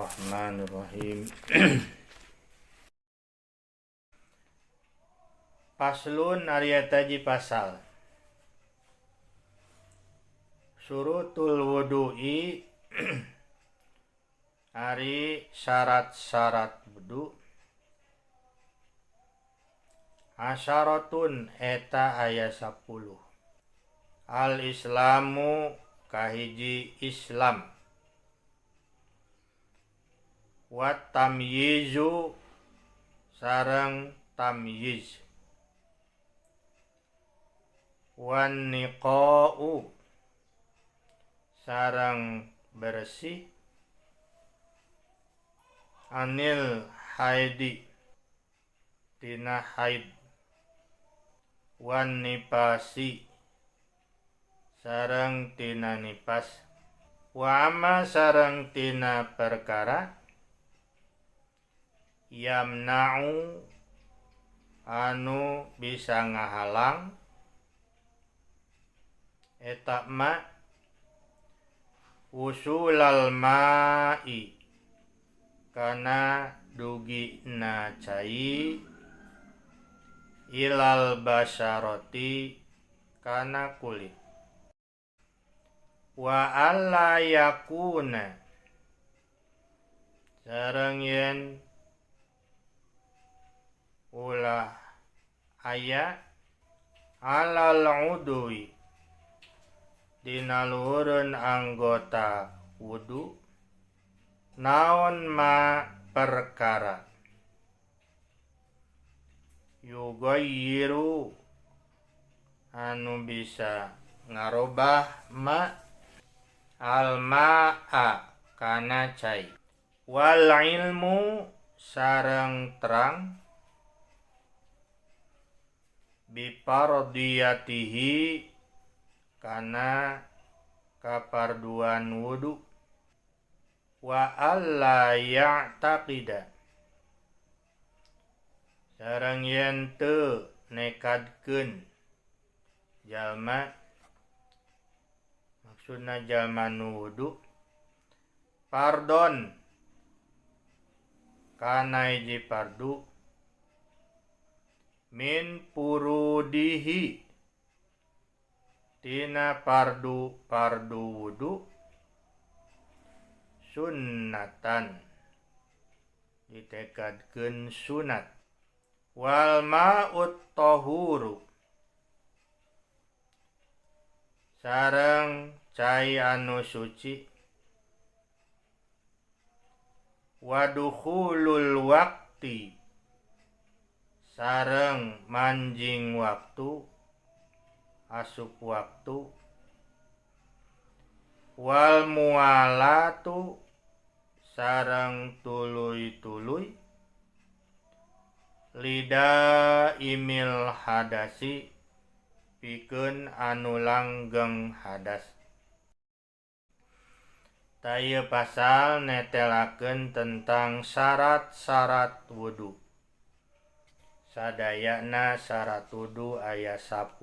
Bismillahirrahmanirrahim. Paslun ariyataji pasal. Surutul wudu'i ari syarat-syarat wudu. Asyaratun eta aya 10. Al-islamu kahiji Islam. Wat tamyizu sareng tamyiz. Wan niqa'u sareng bersih. Anil haidi tina haid. Wan nipasi sareng tina nipas. Wa amma sareng tina perkara yamna'u anu bisa ngahalang eta ma usulal ma'i kana dugina cai ilal basyarati kana kulit. Wa alla yakuna sareng yen ulah aya alal udui dina luhureun anggota wudu naon ma perkara yugayyiru anu bisa ngarobah ma al ma'a kana cai. Wal ilmu sareng terang bipardiyatihi kana kaparduan wudu. Wa alla ya'taqida sareng yen teu nekadkeun jalma, maksudna jalma nu wudu, pardon kana hiji pardu min furudihi tina pardu wudu sunnatan ditekadkeun sunat. Wal ma'ut tahuru sareng cai anu suci. Wadukhulul waqti sareng manjing waktu, asup waktu. Wal mualatu sareng tuluy-tuluy lida imil hadasi pikeun anu langgeng hadas. Taya pasal netelakeun tentang syarat-syarat wudu. Sadayana syarat wudu aya 10.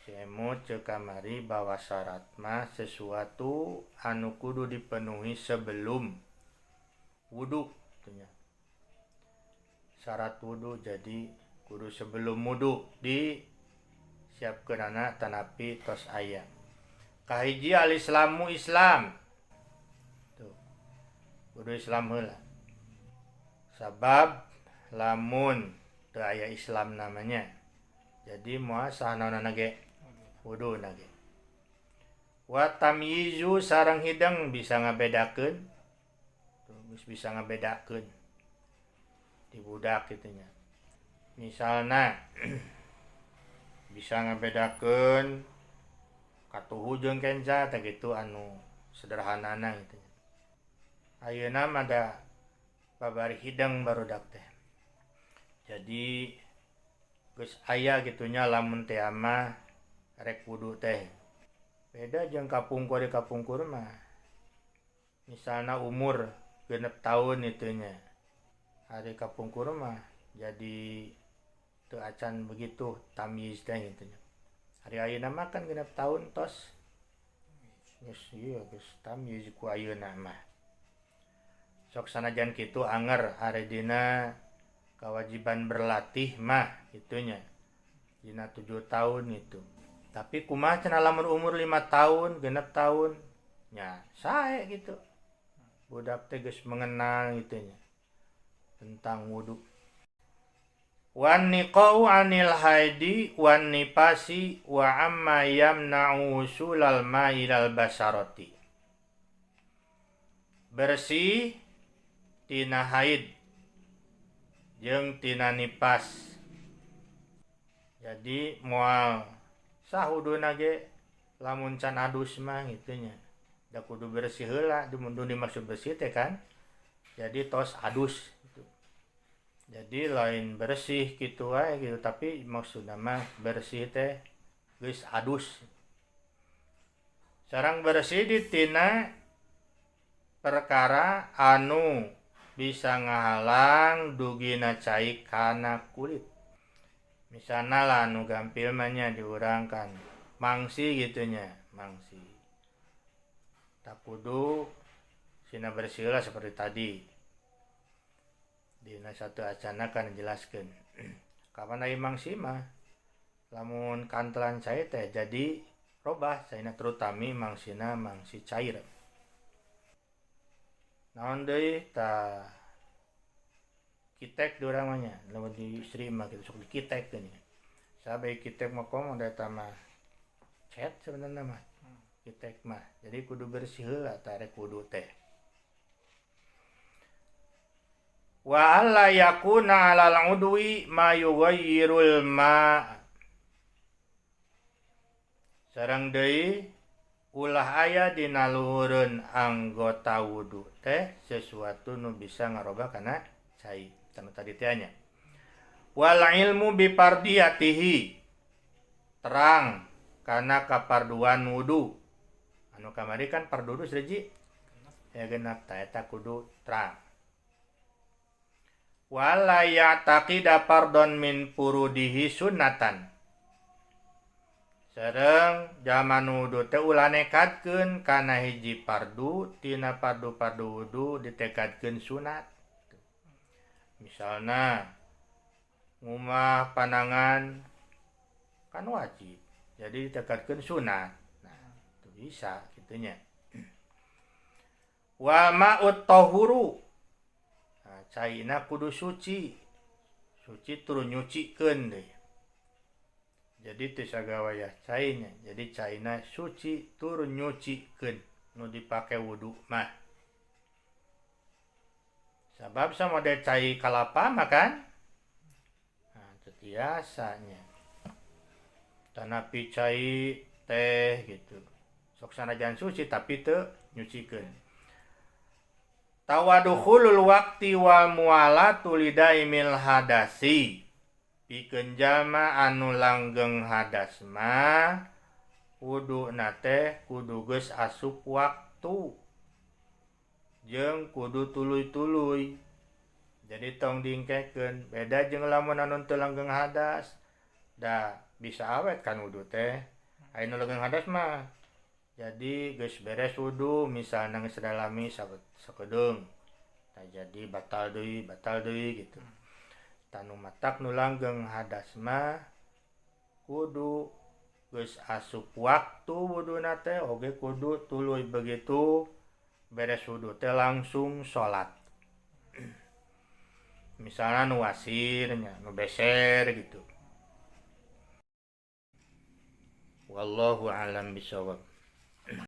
Semut ceuk kamari bahwa syarat mah sesuatu anu kudu dipenuhi sebelum wudu. Syarat wudu jadi kudu sebelum wudu disiapkeunana tanapi tos aya. Kahiji al-islamu Islam. Tuh. Kudu Islam heula. Sabab lamun teu aya Islam namanya. Jadi moal saanaonna ge wudu nage. Wa tamyizu sareng hideng bisa ngabedakeun. Tuh, bisa ngabedakeun di budak gitunya. Misalna bisa ngabedakeun katuhu jeung kenca teh gitu anu sederhanana gitu. Ayeuna mah da babari hideng barudak teh. Jadi geus aya gitunya lamun teh mah rek wudu teh. Beda jeung kapungkur mah. Misalna umur 6 tahun itunya. Hari kapungkur mah jadi teu acan begitu tamyiz teh gitunya. Hari ayeuna mah kan 6 tahun tos. Geus tamyiz ku ayeuna mah. sok sanajan kitu anger ari dina kewajiban berlatih mah itunya dina 7 tahun itu. Tapi kumaha cenah lamun umur 5 tahun, 6 tahun nya sae gitu. Budak teh geus mengenal itunya tentang wudu. Wan niqau anil haidi wan nipasi wa amma yamna'u usulal ma'ilal basarati. Bersih tina haid jeung tina nipas. Jadi moal sahuduna ge lamun can adus mah gitunya. Da kudu bersih heula, mun dimaksud bersih teh kan. Jadi tos adus gitu. Jadi lain bersih gitu wae gitu, tapi maksudna mah bersih teh geus adus. Sareng bersih di tina perkara anu bisa ngahalang dugina cai kana kulit. Misalna lah anu gampil mah nya diurangkan mangsi gitunya, mangsi. Tak kudu sina bersih lah seperti tadi. Dina satu acana kan jelaskeun. Kapan aya mangsi mah lamun kantelan cai teh jadi robah caina terutami mangsina mangsi cair. Naon deui tah kitek di urang mah nya, lamun di istri mah kitu sok dikitek teh nya. Sabe kitek mah komo da eta mah cet sebenarnya mah. Kitek mah. Jadi kudu bersih heula tah rek wudu teh. Wa alla yakuna 'alal udwi ma yughayyirul ma. Sareng deui ulah aya dina luhureun anggota wudu teh sesuatu nu bisa ngarobah kana cai. Kana tadi teh nya. Wal ilmu bi fardiyatihi. Terang kana kaparduan wudu. Anu kamari kan fardu seji ya genap tah eta kudu terang. Wala ya'taqida fardon min furudihi sunnatan. Sareng jaman wudu teh ulah nekatkeun kana hiji fardu tina fardu-fardu wudu ditekadkeun sunat. Misalna ngumah panangan kan wajib. Jadi ditekadkeun sunat. Nah, itu bisa kitunya. Wa ma'ut tahuru. Caina kudu suci. Suci turun nyucikeun deui. Jadi teu sagawaya cainya. Jadi caina suci turun nyucikeun nu dipake wudu mah. Sabab samode cai kalapa mah kan. Nah, teu tiasanya. Tanapi cai teh gitu. Sok sanajan suci tapi teu nyucikeun. Tawadukhulul waqti wal mualatu lidaimil hadasi. Pikeun jalma anu langgeng hadas mah wuduna teh kudu geus asup waktu. Jeung kudu tuluy-tuluy. Jadi tong diengkekeun, beda jeung lamun anu teu langgeng hadas. Da bisa awet kan wudu teh. Aya nu langgeng hadas mah jadi geus beres wudu misalna geus dalami sakedeung. Tah jadi batal deui gitu. Tanu matak nu langgeng hadas mah kudu geus asup waktu wuduna teh oge kudu tuluy begitu beres wudu teh langsung salat. Misalna nu wasir nya, nu beser gitu. Wallahu a'lam bishawab.